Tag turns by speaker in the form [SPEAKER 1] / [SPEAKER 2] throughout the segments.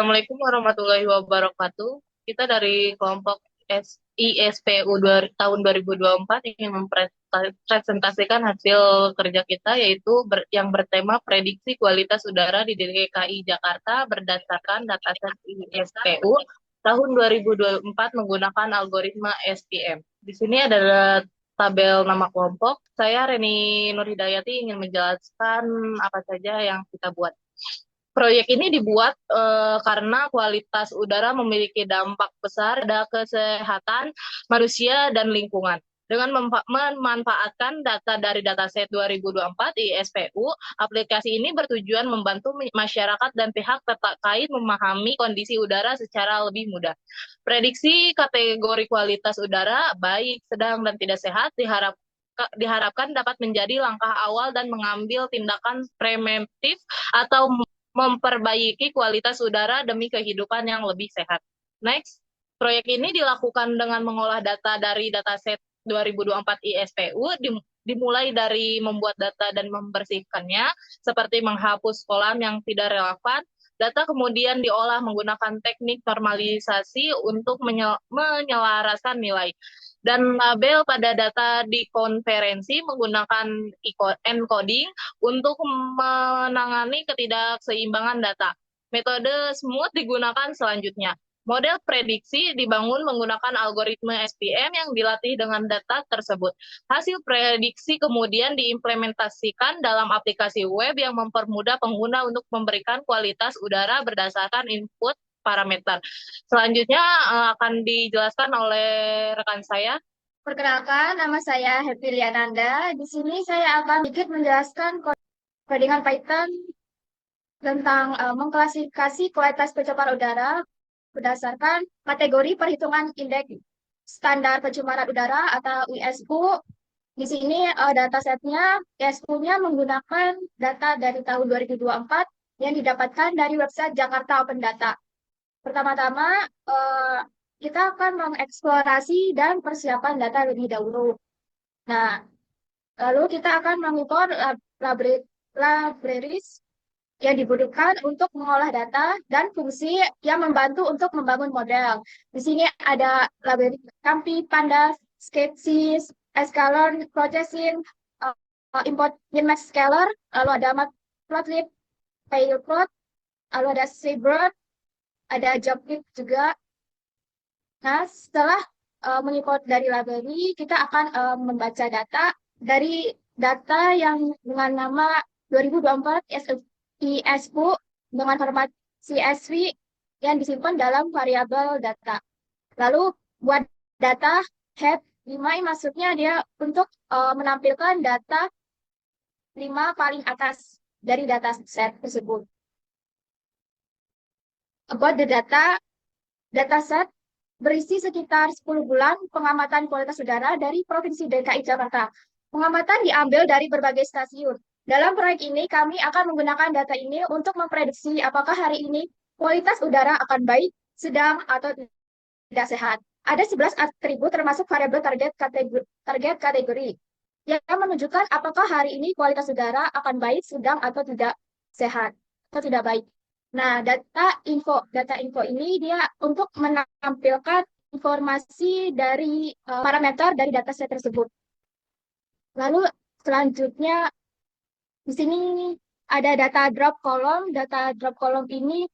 [SPEAKER 1] Assalamualaikum warahmatullahi wabarakatuh. Kita dari kelompok ISPU tahun 2024 ingin mempresentasikan hasil kerja kita yaitu yang bertema prediksi kualitas udara di DKI Jakarta berdasarkan dataset ISPU tahun 2024 menggunakan algoritma SPM. Di sini ada tabel nama kelompok. Saya Reni Nurhidayati ingin menjelaskan apa saja yang kita buat. Proyek ini dibuat karena kualitas udara memiliki dampak besar pada kesehatan manusia dan lingkungan. Dengan memanfaatkan data dari dataset 2024 ISPU, aplikasi ini bertujuan membantu masyarakat dan pihak terkait memahami kondisi udara secara lebih mudah. Prediksi kategori kualitas udara baik, sedang, dan tidak sehat diharapkan dapat menjadi langkah awal dan mengambil tindakan preventif atau memperbaiki kualitas udara demi kehidupan yang lebih sehat. Next, proyek ini dilakukan dengan mengolah data dari dataset 2024 ISPU, dimulai dari membuat data dan membersihkannya, seperti menghapus kolam yang tidak relevan. Data kemudian diolah menggunakan teknik normalisasi untuk menyelaraskan nilai dan label pada data di konferensi menggunakan encoding untuk menangani ketidakseimbangan data. Metode smooth digunakan selanjutnya. Model prediksi dibangun menggunakan algoritma SPM yang dilatih dengan data tersebut. Hasil prediksi kemudian diimplementasikan dalam aplikasi web yang mempermudah pengguna untuk memberikan kualitas udara berdasarkan input parameter. Selanjutnya akan dijelaskan oleh rekan saya.
[SPEAKER 2] Perkenalkan, nama saya Happy Liananda. Di sini saya akan sedikit menjelaskan codingan Python tentang mengklasifikasi kualitas pencemaran udara berdasarkan kategori perhitungan indeks standar pencemaran udara atau ISU. Di sini datasetnya ISU-nya menggunakan data dari tahun 2024 yang didapatkan dari website Jakarta Open Data. Pertama-tama, eh, kita akan mengeksplorasi dan persiapan data lebih dahulu. Nah, lalu kita akan mengukur libraries yang dibutuhkan untuk mengolah data dan fungsi yang membantu untuk membangun model. Di sini ada library Campi, Pandas, Sketches, Escalon, Processing, Import Minmax Scalar, lalu ada Matplotlib, Pailplot, lalu ada Seabird, ada Jobkit juga. Nah, setelah mengimport dari library, kita akan membaca data dari data yang dengan nama 2024 ISU dengan format CSV yang disimpan dalam variabel data. Lalu buat data head 5 maksudnya dia untuk menampilkan data 5 paling atas dari data set tersebut. About the data set berisi sekitar 10 bulan pengamatan kualitas udara dari Provinsi DKI Jakarta. Pengamatan diambil dari berbagai stasiun. Dalam proyek ini, kami akan menggunakan data ini untuk memprediksi apakah hari ini kualitas udara akan baik, sedang, atau tidak sehat. Ada 11 atribut termasuk variabel target kategori yang menunjukkan apakah hari ini kualitas udara akan baik, sedang, atau tidak sehat, atau tidak baik. Nah, data info ini dia untuk menampilkan informasi dari parameter dari dataset tersebut. Lalu selanjutnya di sini ada data drop column. Data drop column ini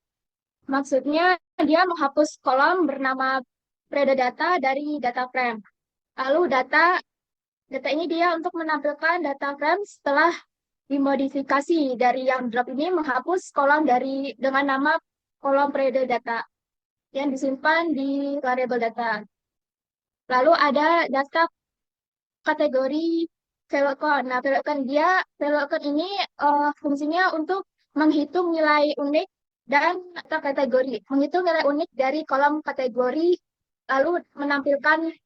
[SPEAKER 2] maksudnya dia menghapus kolom bernama periode data dari data frame. Lalu data ini dia untuk menampilkan data frame setelah dimodifikasi dari yang drop ini menghapus kolom dengan nama kolom periode data yang disimpan di variabel data. Lalu ada data kategori VLOOKUP. Nah, VLOOKUP ini fungsinya untuk menghitung nilai unik dan atau kategori, menghitung nilai unik dari kolom kategori lalu menampilkannya.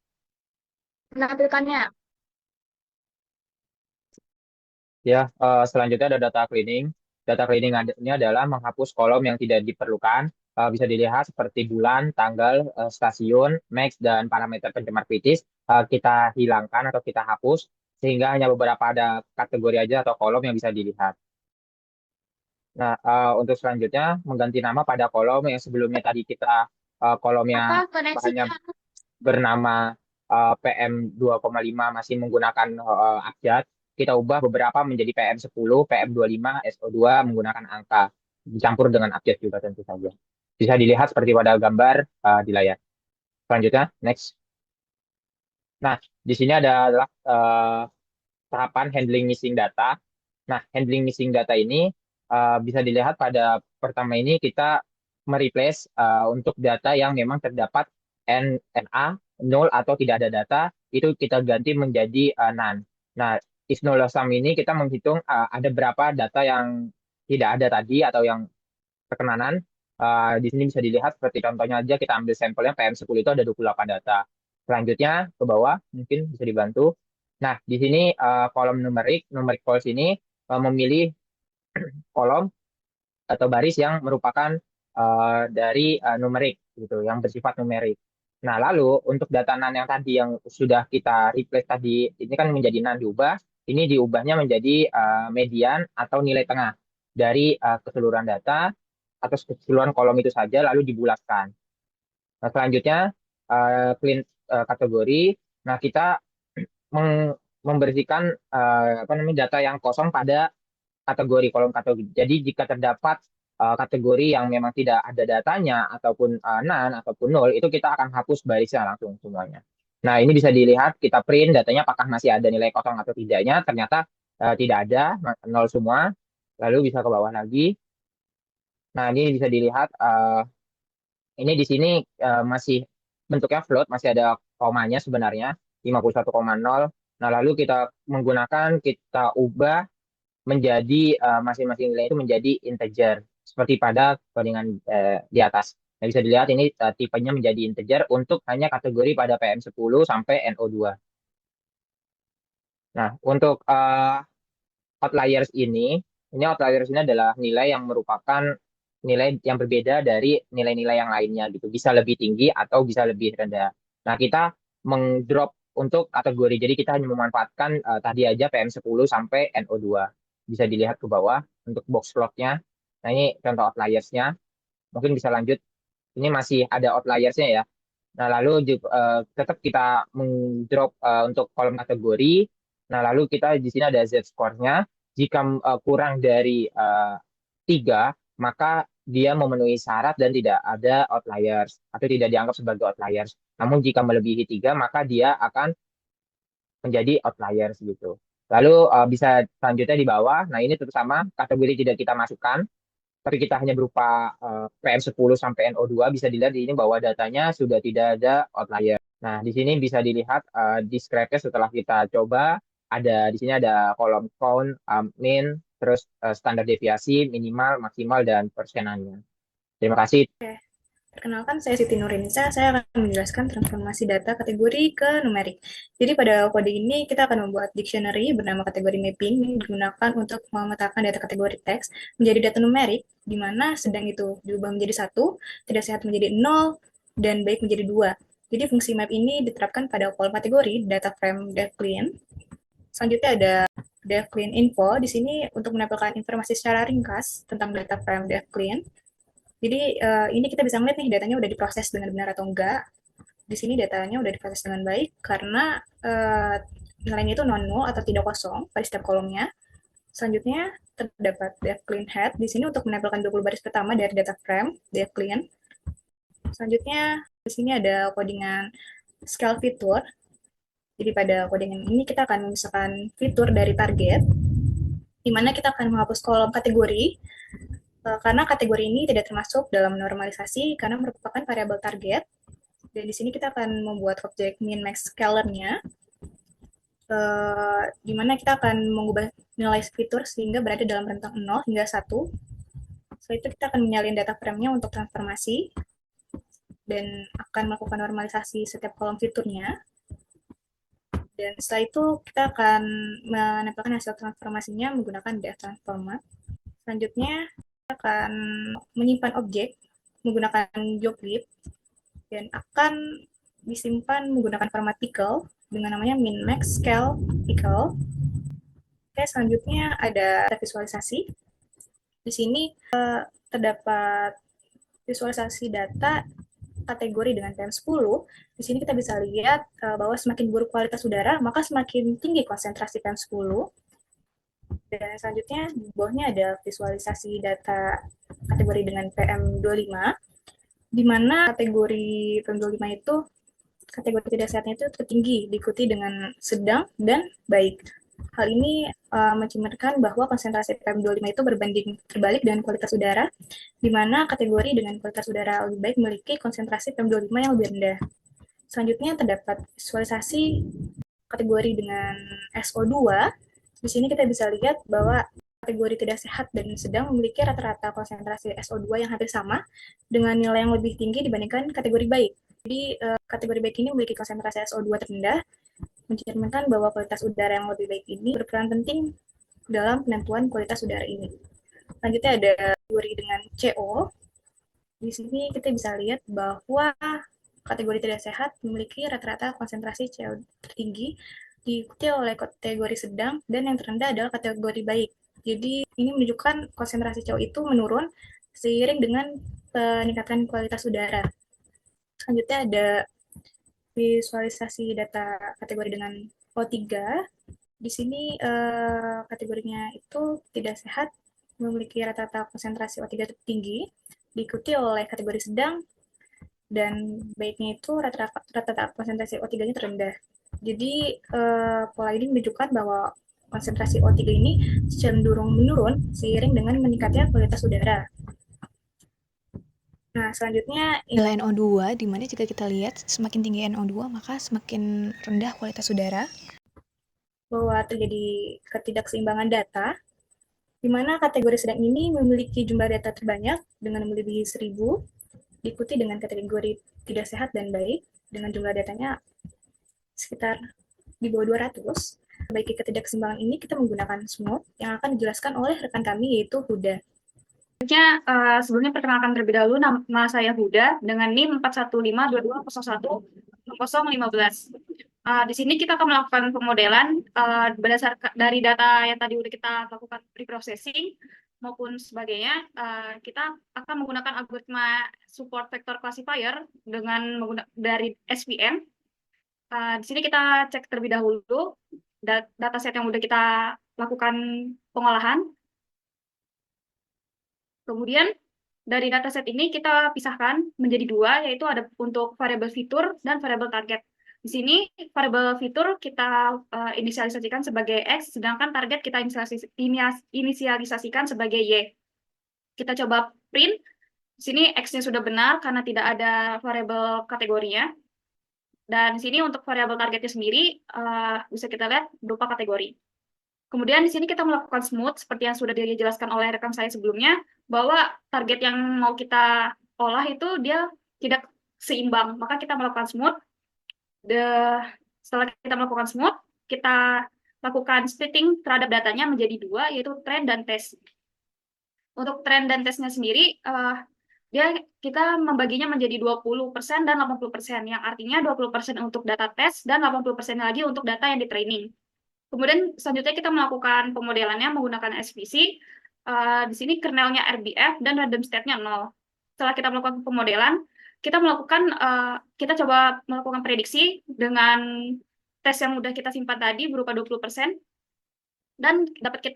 [SPEAKER 3] Ya, selanjutnya ada data cleaning. Data cleaning ini adalah menghapus kolom yang tidak diperlukan. Bisa dilihat seperti bulan, tanggal, stasiun, max, dan parameter pencemar kritis. Kita hilangkan atau kita hapus, sehingga hanya beberapa ada kategori aja atau kolom yang bisa dilihat. Nah, untuk selanjutnya mengganti nama pada kolom yang sebelumnya tadi kita kolomnya
[SPEAKER 2] Apa
[SPEAKER 3] bahannya
[SPEAKER 2] koneksinya?
[SPEAKER 3] bernama PM 2,5 masih menggunakan abjad, kita ubah beberapa menjadi PM 10, PM 25, SO2 menggunakan angka, dicampur dengan abjad juga tentu saja. Bisa dilihat seperti pada gambar di layar. Selanjutnya, next. Nah, di sini adalah tahapan handling missing data. Nah, handling missing data ini bisa dilihat pada pertama ini kita mereplace untuk data yang memang terdapat NA, nol atau tidak ada data, itu kita ganti menjadi none. Nah, if null sum ini kita menghitung ada berapa data yang tidak ada tadi atau yang perkenanan. Di sini bisa dilihat seperti contohnya aja kita ambil sampelnya PM 10 itu ada 28 data. Selanjutnya ke bawah mungkin bisa dibantu. Nah, di sini kolom numerik, numeric calls ini memilih kolom atau baris yang merupakan dari numerik gitu, yang bersifat numerik. Nah, lalu untuk data NaN yang tadi yang sudah kita replace tadi, ini kan menjadi NaN diubah, ini diubahnya menjadi median atau nilai tengah dari keseluruhan data atau keseluruhan kolom itu saja, lalu dibulatkan. Nah, selanjutnya clean kategori. Nah, kita membersihkan apa namanya data yang kosong pada kategori kolom kategori. Jadi jika terdapat kategori yang memang tidak ada datanya ataupun none ataupun nol itu kita akan hapus barisnya langsung semuanya. Nah, ini bisa dilihat kita print datanya apakah masih ada nilai kosong atau tidaknya. Ternyata tidak ada, nol semua. Lalu bisa ke bawah lagi. Nah, ini bisa dilihat ini di sini masih bentuknya float, masih ada komanya sebenarnya 51,0. Nah, lalu kita menggunakan kita ubah menjadi masing-masing nilai itu menjadi integer seperti pada codingan di atas. Nah, bisa dilihat ini tipenya menjadi integer untuk hanya kategori pada PM 10 sampai NO2. Nah, untuk outliers ini outliers ini adalah nilai yang merupakan nilai yang berbeda dari nilai-nilai yang lainnya gitu. Bisa lebih tinggi atau bisa lebih rendah. Nah, kita mengdrop untuk kategori. Jadi kita hanya memanfaatkan tadi aja PM 10 sampai NO2. Bisa dilihat ke bawah untuk box plotnya. Nah, ini contoh outliersnya. Mungkin bisa lanjut. Ini masih ada outliersnya ya. Nah, lalu tetap kita mengdrop untuk kolom kategori. Nah, lalu kita di sini ada Z-score-nya. Jika kurang dari 3, maka dia memenuhi syarat dan tidak ada outliers atau tidak dianggap sebagai outliers. Namun jika melebihi 3, maka dia akan menjadi outliers gitu. Lalu bisa selanjutnya di bawah. Nah, ini tetap sama kategori tidak kita masukkan tapi kita hanya berupa PM 10 sampai NO2 bisa dilihat di ini bahwa datanya sudah tidak ada outlier. Nah, di sini bisa dilihat describe-nya setelah kita coba ada di sini ada kolom count, min, terus standar deviasi, minimal, maksimal dan persenannya. Terima kasih.
[SPEAKER 4] Perkenalkan, saya Siti Nurinisa. Saya akan menjelaskan transformasi data kategori ke numerik. Jadi pada kode ini kita akan membuat dictionary bernama kategori mapping yang digunakan untuk memetakan data kategori teks menjadi data numerik, di mana sedang itu diubah menjadi 1, tidak sehat menjadi 0, dan baik menjadi 2. Jadi fungsi map ini diterapkan pada kolom kategori data frame devclean. Selanjutnya ada devclean info. Di sini untuk menempelkan informasi secara ringkas tentang data frame devclean. Jadi ini kita bisa melihat nih datanya udah diproses dengan benar atau enggak. Di sini datanya udah diproses dengan baik karena nilainya itu non-null atau tidak kosong pada setiap kolomnya. Selanjutnya terdapat def clean head di sini untuk menempelkan 20 baris pertama dari data frame def clean. Selanjutnya di sini ada codingan scale fitur. Jadi pada codingan ini kita akan memisahkan fitur dari target, di mana kita akan menghapus kolom kategori karena kategori ini tidak termasuk dalam normalisasi karena merupakan variabel target. Dan di sini kita akan membuat objek min max scalar-nya, di mana kita akan mengubah nilai fitur sehingga berada dalam rentang 0 hingga 1. Setelah itu kita akan menyalin data frame-nya untuk transformasi dan akan melakukan normalisasi setiap kolom fiturnya. Dan setelah itu kita akan menempelkan hasil transformasinya menggunakan def transformer. Selanjutnya kita akan menyimpan objek menggunakan joblib dan akan disimpan menggunakan format pickle dengan namanya min max scale pickle. Oke, selanjutnya ada visualisasi. Di Di sini terdapat visualisasi data kategori dengan PM10. Di sini kita bisa lihat bahwa semakin buruk kualitas udara, maka semakin tinggi konsentrasi PM10. Dan selanjutnya di bawahnya ada visualisasi data kategori dengan PM25, di mana kategori PM25 itu kategori tidak sehatnya itu tertinggi, diikuti dengan sedang dan baik. Hal ini mencerminkan bahwa konsentrasi PM25 itu berbanding terbalik dengan kualitas udara, di mana kategori dengan kualitas udara lebih baik memiliki konsentrasi PM25 yang lebih rendah. Selanjutnya terdapat visualisasi kategori dengan SO2. Di sini kita bisa lihat bahwa kategori tidak sehat dan sedang memiliki rata-rata konsentrasi SO2 yang hampir sama dengan nilai yang lebih tinggi dibandingkan kategori baik. Jadi kategori baik ini memiliki konsentrasi SO2 terendah, mencerminkan bahwa kualitas udara yang lebih baik ini berperan penting dalam penentuan kualitas udara ini. Selanjutnya ada kategori dengan CO. Di sini kita bisa lihat bahwa kategori tidak sehat memiliki rata-rata konsentrasi CO tertinggi, diikuti oleh kategori sedang, dan yang terendah adalah kategori baik. Jadi ini menunjukkan konsentrasi CO itu menurun seiring dengan peningkatan kualitas udara. Selanjutnya ada visualisasi data kategori dengan O3. Di sini kategorinya itu tidak sehat, memiliki rata-rata konsentrasi O3 tinggi, diikuti oleh kategori sedang, dan baiknya itu rata-rata konsentrasi O3-nya terendah. Jadi pola ini menunjukkan bahwa konsentrasi O3 ini cenderung menurun seiring dengan meningkatnya kualitas udara. Nah, selanjutnya
[SPEAKER 5] Nilai NO2, di mana jika kita lihat semakin tinggi NO2, maka semakin rendah kualitas udara.
[SPEAKER 4] Bahwa terjadi ketidakseimbangan data, di mana kategori sedang ini memiliki jumlah data terbanyak dengan melebihi 1000, diikuti dengan kategori tidak sehat dan baik dengan jumlah datanya sekitar di bawah 200. Bagi ketidakseimbangan ini kita menggunakan SMOD yang akan dijelaskan oleh rekan kami yaitu Huda.
[SPEAKER 6] Sebelumnya perkenalkan terlebih dahulu, nama saya Huda dengan NIM 41522010015. Di sini kita akan melakukan pemodelan berdasarkan dari data yang tadi udah kita lakukan pre-processing maupun sebagainya. Kita akan menggunakan algoritma support vector classifier dengan dari SVM. Di sini kita cek terlebih dahulu dataset yang udah kita lakukan pengolahan. Kemudian dari dataset ini kita pisahkan menjadi dua, yaitu ada untuk variabel fitur dan variabel target. Di sini variabel fitur kita inisialisasikan sebagai X, sedangkan target kita inisialisasikan sebagai Y. Kita coba print. Di sini X-nya sudah benar karena tidak ada variabel kategorinya. Dan di sini untuk variabel targetnya sendiri bisa kita lihat berupa kategori. Kemudian di sini kita melakukan smooth seperti yang sudah dijelaskan oleh rekan saya sebelumnya, bahwa target yang mau kita olah itu dia tidak seimbang. Maka kita melakukan smooth. Setelah kita melakukan smooth, kita lakukan splitting terhadap datanya menjadi dua, yaitu trend dan test. Untuk trend dan testnya sendiri, kita membaginya menjadi 20% dan 80%, yang artinya 20% untuk data test dan 80% lagi untuk data yang di training. Kemudian selanjutnya kita melakukan pemodelannya menggunakan SVC. Di sini kernelnya RBF dan random state-nya 0. Setelah kita melakukan pemodelan, kita coba melakukan prediksi dengan tes yang sudah kita simpan tadi berupa 20%. Dan dapat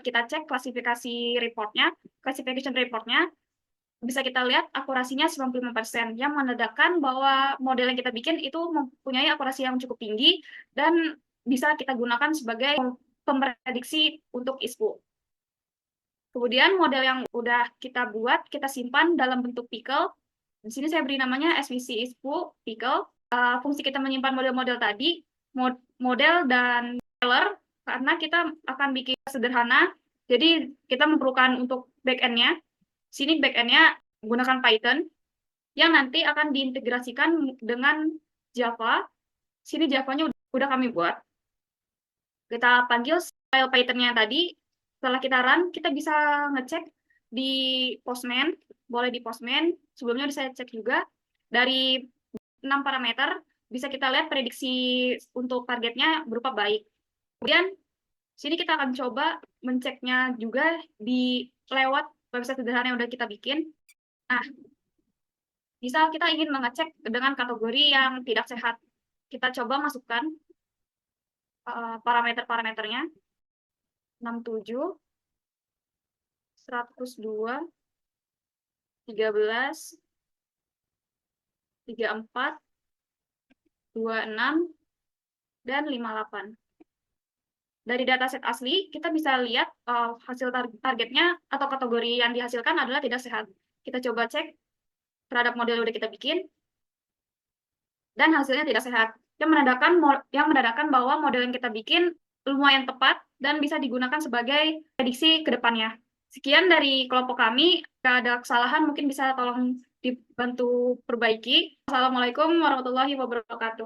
[SPEAKER 6] kita cek klasifikasi reportnya, classification reportnya. Bisa kita lihat akurasinya 95%, yang menandakan bahwa model yang kita bikin itu mempunyai akurasi yang cukup tinggi dan bisa kita gunakan sebagai pemprediksi untuk ISPU. Kemudian model yang udah kita buat, kita simpan dalam bentuk pickle. Di sini saya beri namanya SVC ISPU pickle. Fungsi kita menyimpan model-model tadi, model dan scalar, karena kita akan bikin sederhana. Jadi kita memerlukan untuk backend-nya. Sini backend-nya menggunakan Python, yang nanti akan diintegrasikan dengan Java. Sini Java-nya udah kami buat. Kita panggil file Python-nya tadi. Setelah kita run, kita bisa ngecek di Postman. Boleh di Postman. Sebelumnya saya cek juga. Dari 6 parameter, bisa kita lihat prediksi untuk targetnya berupa baik. Kemudian Sini kita akan coba menceknya juga di lewat website sederhana yang udah kita bikin. Nah, misal kita ingin mengecek dengan kategori yang tidak sehat. Kita coba masukkan parameter-parameternya 67, 102, 13, 34, 26, dan 58. Dari dataset asli, kita bisa lihat hasil targetnya atau kategori yang dihasilkan adalah tidak sehat. Kita coba cek terhadap model yang udah kita bikin, dan hasilnya tidak sehat. Yang menandakan bahwa model yang kita bikin lumayan tepat dan bisa digunakan sebagai prediksi ke depannya. Sekian dari kelompok kami. Jika ada kesalahan, mungkin bisa tolong dibantu perbaiki. Assalamualaikum warahmatullahi wabarakatuh.